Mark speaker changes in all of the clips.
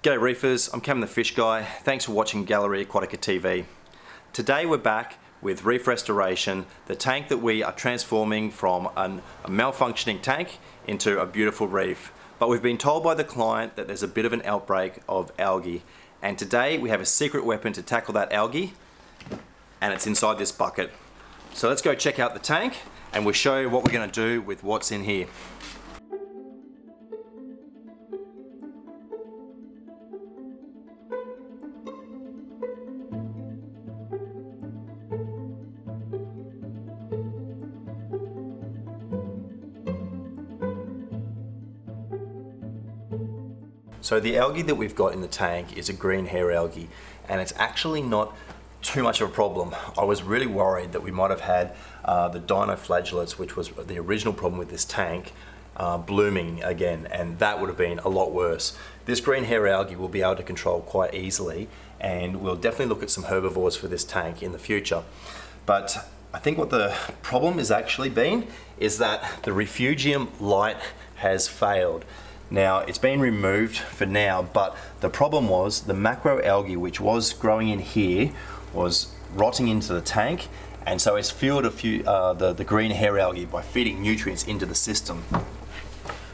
Speaker 1: G'day Reefers, I'm Cam the Fish Guy. Thanks for watching Gallery Aquatica TV. Today we're back with Reef Restoration, the tank that we are transforming from a malfunctioning tank into a beautiful reef. But we've been told by the client that there's a bit of an outbreak of algae. And today we have a secret weapon to tackle that algae, and it's inside this bucket. So let's go check out the tank and we'll show you what we're going to do with what's in here. So the algae that we've got in the tank is a green hair algae, and it's actually not too much of a problem. I was really worried that we might have had the dinoflagellates, which was the original problem with this tank, blooming again, and that would have been a lot worse. This green hair algae we'll be able to control quite easily, and we'll definitely look at some herbivores for this tank in the future. But I think what the problem has actually been is that the refugium light has failed. Now, it's been removed for now, but the problem was the macroalgae, which was growing in here, was rotting into the tank, and so it's fueled the green hair algae by feeding nutrients into the system.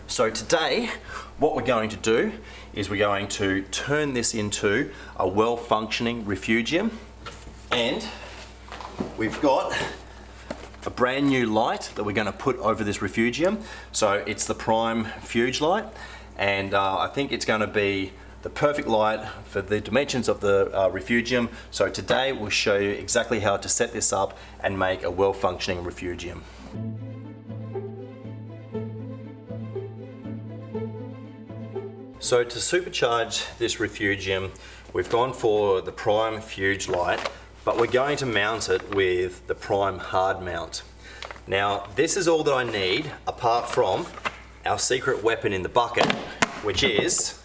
Speaker 1: So today, what we're going to do is we're going to turn this into a well-functioning refugium, and we've got a brand new light that we're going to put over this refugium. So it's the Prime Fuge light, and I think it's going to be the perfect light for the dimensions of the refugium. So today we'll show you exactly how to set this up and make a well-functioning refugium. So to supercharge this refugium, we've gone for the Prime Fuge light, but we're going to mount it with the Prime Hard Mount. Now, this is all that I need apart from our secret weapon in the bucket, which is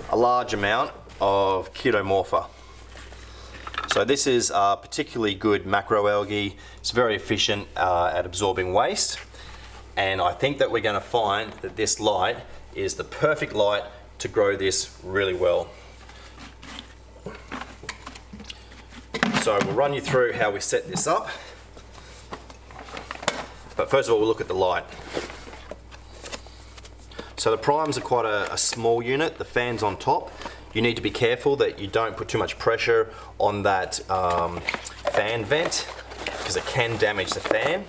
Speaker 1: a large amount of Ketomorpha. So this is a particularly good macroalgae. It's very efficient at absorbing waste, and I think that we're going to find that this light is the perfect light to grow this really well. So we'll run you through how we set this up. But first of all, we'll look at the light. So the primes are quite a small unit. The fan's on top. You need to be careful that you don't put too much pressure on that fan vent, because it can damage the fan.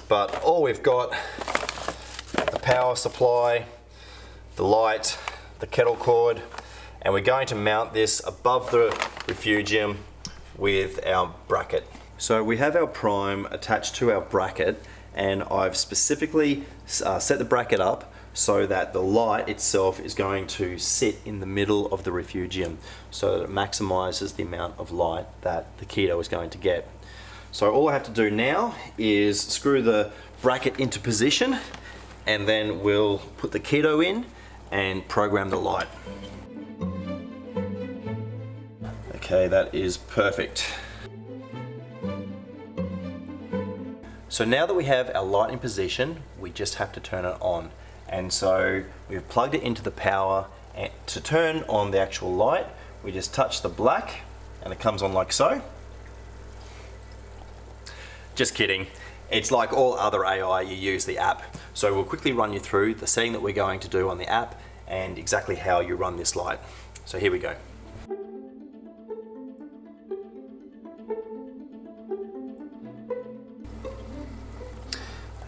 Speaker 1: But all we've got, the power supply, the light, the kettle cord, and we're going to mount this above the refugium with our bracket. So we have our prime attached to our bracket, and I've specifically set the bracket up so that the light itself is going to sit in the middle of the refugium, so that it maximizes the amount of light that the keto is going to get. So all I have to do now is screw the bracket into position, and then we'll put the keto in and program the light. Okay, that is perfect. So now that we have our light in position, we just have to turn it on. And so we've plugged it into the power, and to turn on the actual light, we just touch the black and it comes on like so. Just kidding. It's like all other AI, you use the app. So we'll quickly run you through the setting that we're going to do on the app and exactly how you run this light. So here we go.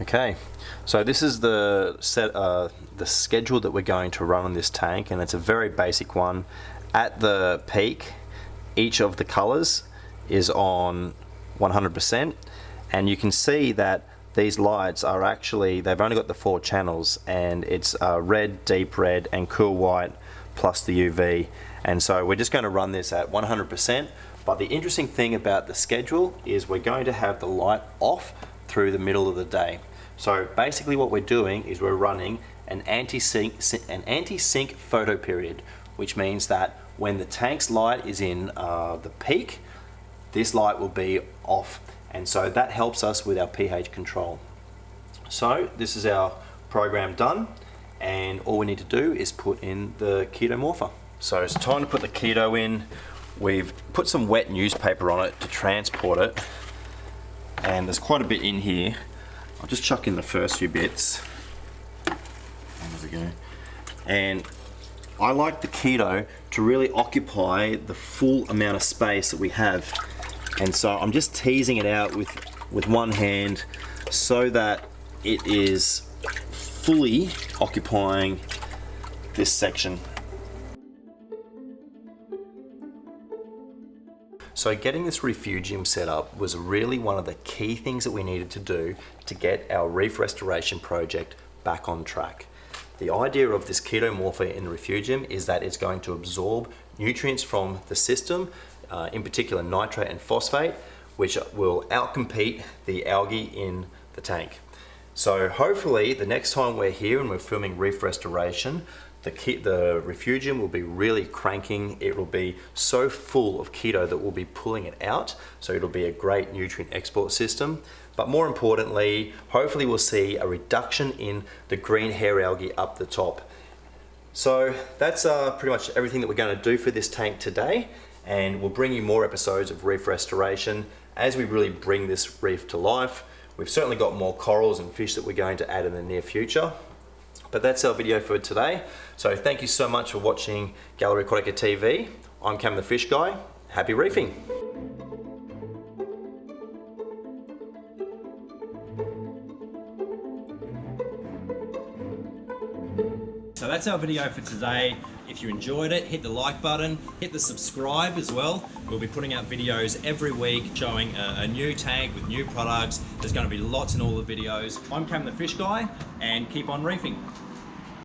Speaker 1: Okay, so this is the schedule that we're going to run on this tank, and it's a very basic one. At the peak, each of the colors is on 100%, and you can see that these lights are actually, they've only got the 4 channels, and it's red, deep red, and cool white, plus the UV. And so we're just going to run this at 100%, but the interesting thing about the schedule is we're going to have the light off through the middle of the day. So basically what we're doing is we're running an anti-sync photo period, which means that when the tank's light is in the peak, this light will be off, and so that helps us with our pH control. So this is our program done, and all we need to do is put in the keto morpher. So it's time to put the keto in. We've put some wet newspaper on it to transport it, and there's quite a bit in here. I'll just chuck in the first few bits. There we go. And I like the keto to really occupy the full amount of space that we have. And so I'm just teasing it out with one hand so that it is fully occupying this section. So getting this refugium set up was really one of the key things that we needed to do to get our reef restoration project back on track. The idea of this keto morpher in the refugium is that it's going to absorb nutrients from the system, in particular nitrate and phosphate, which will outcompete the algae in the tank. So hopefully the next time we're here and we're filming reef restoration, the refugium will be really cranking. It will be so full of keto that we'll be pulling it out. So it'll be a great nutrient export system. But more importantly, hopefully we'll see a reduction in the green hair algae up the top. So that's pretty much everything that we're going to do for this tank today. And we'll bring you more episodes of reef restoration as we really bring this reef to life. We've certainly got more corals and fish that we're going to add in the near future. But that's our video for today. So thank you so much for watching Gallery Aquatica TV. I'm Cam the Fish Guy. Happy reefing.
Speaker 2: So that's our video for today. If you enjoyed it, hit the like button, hit the subscribe as well. We'll be putting out videos every week showing a new tank with new products. There's going to be lots in all the videos. I'm Cam the Fish Guy, and keep on reefing.